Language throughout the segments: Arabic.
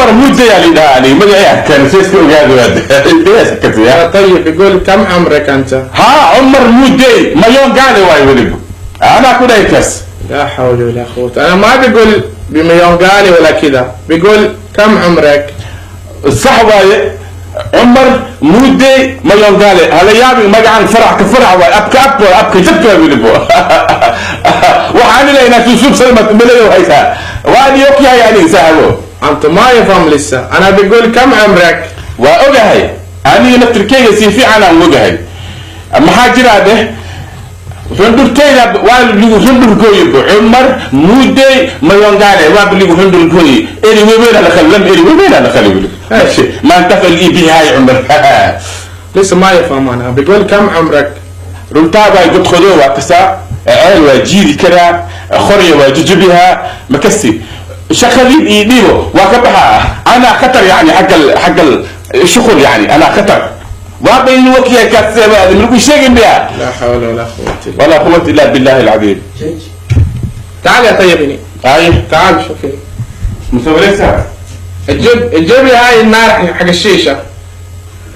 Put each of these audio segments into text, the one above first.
عمر مودي يعني ما كان سيسكو قاعد طيب يقول كم عمرك انت؟ ها عمر مودي مليون قال واي ولد انا كده يكس. لا حول ولا قوة. انا ما بقول بمليون قالي ولا كذا، بيقول كم عمرك؟ الصحوة عمر مودي مليون قال هلا يابي ما قاعد فرع كفرع ابكي جبت ولد وحامل هنا تشوف سلمة مليون هيسا وادي اوكي يعني سهلوا. انت ما يفهم لسه. انا بقول كم عمرك؟ واوجهي اني نتركيه سيفي انا وجهي اما حاجر هذا فندر تيلا واللي فندر كوي عمر مودي مليون قال واللي فندر كوي اري وين انا خلم اري وين انا خلي ماشي ما انتقل لي بها هاي عمر لسه ما يفهم. انا بقول كم عمرك؟ رمتابا قلت خذوه وكسا عيل وجيري كذا خريه وججبها مكسي شغالين يديروا وكبها انا خطر يعني حق الشغل يعني انا خطر وابين وكيا كسبه من شيء بها. لا حول ولا قوة الا بالله العظيم. تعال يا طيبني. اي تعال شوفي مسوي لك ساعه تجيب لي هاي النار حق الشيشه.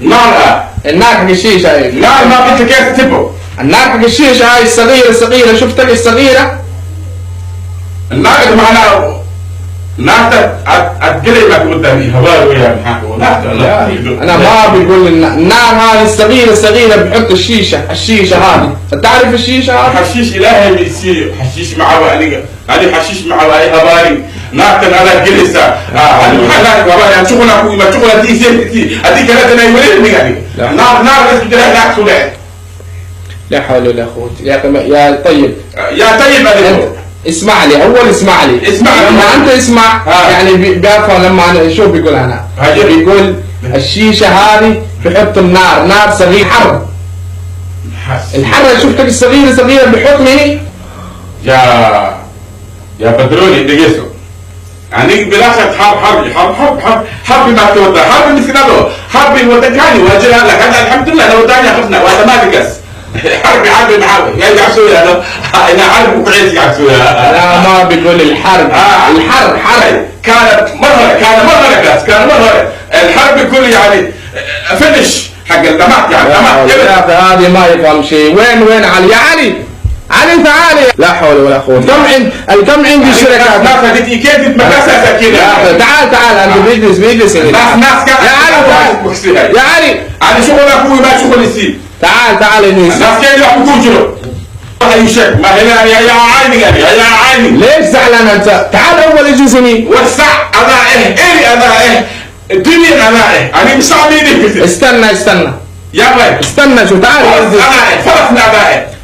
النار حق الشيشه هاي. لا ما قلت لك كيف تبو النار حق الشيشه هاي الصغيره شفتك الصغيره؟ النار معناها ناس أتكلم قدامي هواي ويا محاكو أنا ما بقول النار هذه الصغيرة بحط الشيشة هذه. تعرف الشيشة هذه؟ حشيش إلهي بيصير حشيش مع والي هذه حشيش مع والي هباري ناكن على جلسة هذه محلات هباري أنا شغل أقول ما شغل أدي زين أدي كذا أنا يقولين يعني نار بس كده لا سولة. لا حول ولا قوة. يا طيب اسمع لي اول اسمع لي لما انت اسمع يعني بيفهم لما انا شو بيقول انا بيقول الشيشه هذه بحط النار نار صغير حرب الحرة شفتك الصغيره بحط مني يا بدروني دقيسو يعني بلاش حرب ما تودع حرب مثل حرب ودكاني واجلها لك هذا الحمد لله لو داني اخذنا وهذا ما بقص حرب معاوي يعني عسوي انا عارف كويس عسوي. لا ما بيقول الحرب الحرب كانت مرة الحرب يقول يعني فينش حق الدمات يعني دمات هذه ما يفهم شيء. وين علي يا علي تعالي. لا حول ولا قوة. كم عندي شركات ناس قلت كيف مكاسة كذا. تعال انت بيجلس ناس يا علي انا شغل اخوي ما شغل يصير. تعال الناس كيف يحكوا جلو اي شيء ما هنا يا عيني ليش زعلان انت؟ تعال اول اجلسني وسع انا الدنيا انا مش عاملين استنى يا وين استنى شو تعال انا فرحنا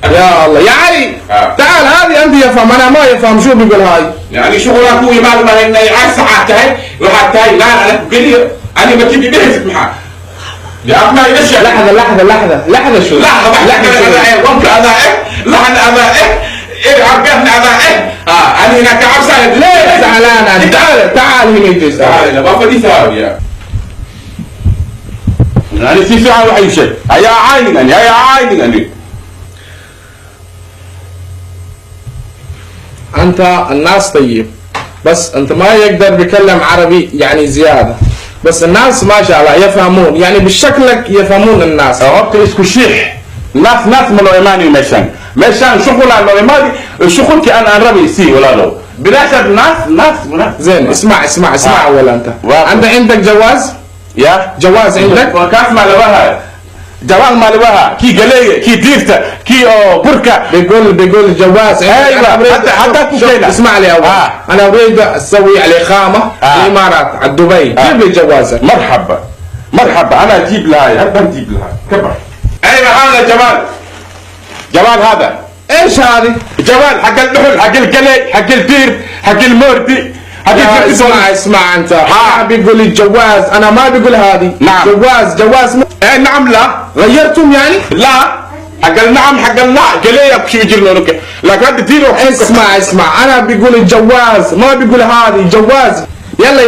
يا الله يا علي تعال هذه انت يفهم انا ما يفهم شو بيقول هاي يعني شغل اخوي ما انه يعكس ساعتين وحتى لا انا بقول انا ما تبي بهزك معاه يا أخي ليش لحظة شو إيه عقدنا أنا هنا كعب سالب ليه زعلان أنت تعال هنا تعال ما فدي ثانية أنا في فعل وحي شيء يا عيني أنت الناس طيب بس أنت ما يقدر بيكلم عربي يعني زيادة بس الناس ما شاء الله يفهمون يعني بشكلك يفهمون الناس. وقت اسكو شيح ناس من ايماني مشان شغل على ايماني الشغل كان ربي سي ولا لو بلاش ناس زين اسمع اولا انت عندك جواز؟ يا جواز عندك؟ وكاس ما لبها جواز ما لبها كي قليه كي ديرته كي بركه بيقول جواز. ايوه حتى اسمع لي اول انا اريد اسوي الاقامه في الامارات على دبي جيب لي جوازك. مرحبا انا اجيب لها كبر. ايوه هذا جمال هذا ايش هذه؟ جمال حق اللحم حق القلي حق الدير حق الموردي اسمع انت بيقول الجواز انا ما بقول هذه. نعم جواز نعم لا غيرتم يعني؟ لا حق النعم قلي ابكي يجرنا لكن انت ديره. اسمع انا بقول الجواز ما بقول هذه جواز. يلا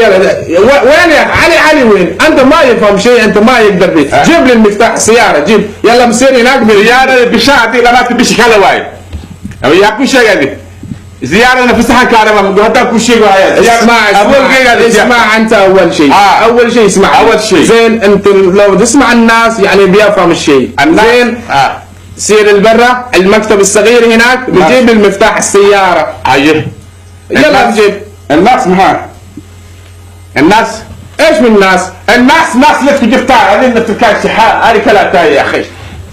وين يا علي وين؟ انت ما يفهم شيء انت ما يقدر بيه. جيب لي المفتاح السياره جيب يلا مسير هناك بالسياره بشاعتي لا تبي شكله وايد او ياكل شيء هذه زياره نفسها كهرباء هذا كل شيء وهي اسمع انت اول شيء اول شيء اسمع اول شيء زين انت لو تسمع الناس يعني بيفهم الشيء زين سير البرة المكتب الصغير هناك بجيب المفتاح السيارة ايه يلا بجيب الناس معاك الناس ايش من الناس؟ الناس ناس لك جفتار هذه النتركات شحاء هذه كلها تاي يا اخي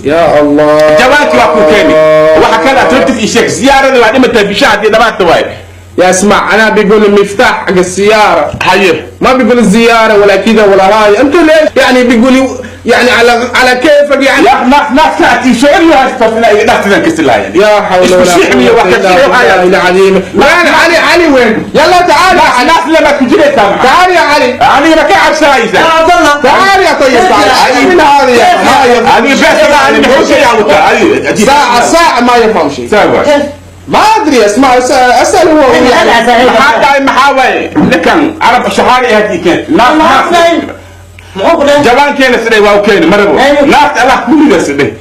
يا الله جواتي واكو كيني وحكى لها ترد في شيك زياره اللي بعدين متى بشاهد اذا ما تواي يا اسمع انا بيقول المفتاح حق السيارة حيه ما بيقول الزيارة ولا كذا ولا هاي انتوا ليش يعني بيقولوا يعني على كيفك يعني يا ناس تاتي شعري وهاي ناس تنكس لها يعني يا حول ولا قوة الا بالله العظيم وين علي وين يلا تعال يا علي الناس لما تجي تعال يا علي علي ما كان عارف شايزه تعال يا طيب تعال من هذه يا علي بس انا بحوش يا ساعة ما يفهم شيء ما ادري اسمع اسال هو حتى محاوي لكن عرف شهاري هذيك ناس جوان كان سري واو كان مربو ناس الله كل سري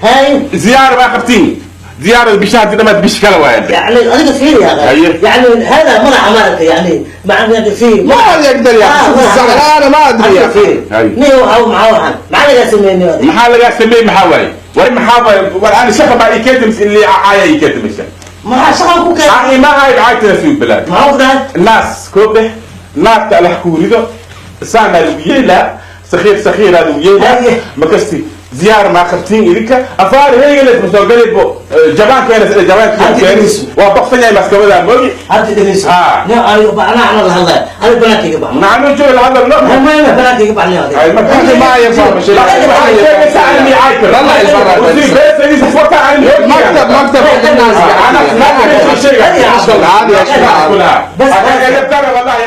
زياره ما خفتين زياره بشهاده ما بيشكل واحد يعني انا فيه يا اخي يعني هذا منع عملك يعني مع انك فيه ما يقدر يا اخي انا ما ادري يا اخي نيو او معاوحن ما عليك اسمي محل اسمي محاوي وين محاوي وانا شاف ما يكتم اللي عايه يكتم الشيء ما شغلكم كيف يعني ما هاي عايته في البلاد ما هو ده الناس كوبه ناس على حكوريدو سانا الويلا سخير هذا الويلا مكستي زيارة ما خفتين إليك أفار هي اللي مسوقلت بو جبان كان وبقصني مسكوه ده موجي هذا تدريس أنا الله أنا بناتي يقبع نعم شو هذا لا ما بناتي يقبع لي هذا ما يفهم شيء مكتب الناس أنا ما شيء هذه بس أنا والله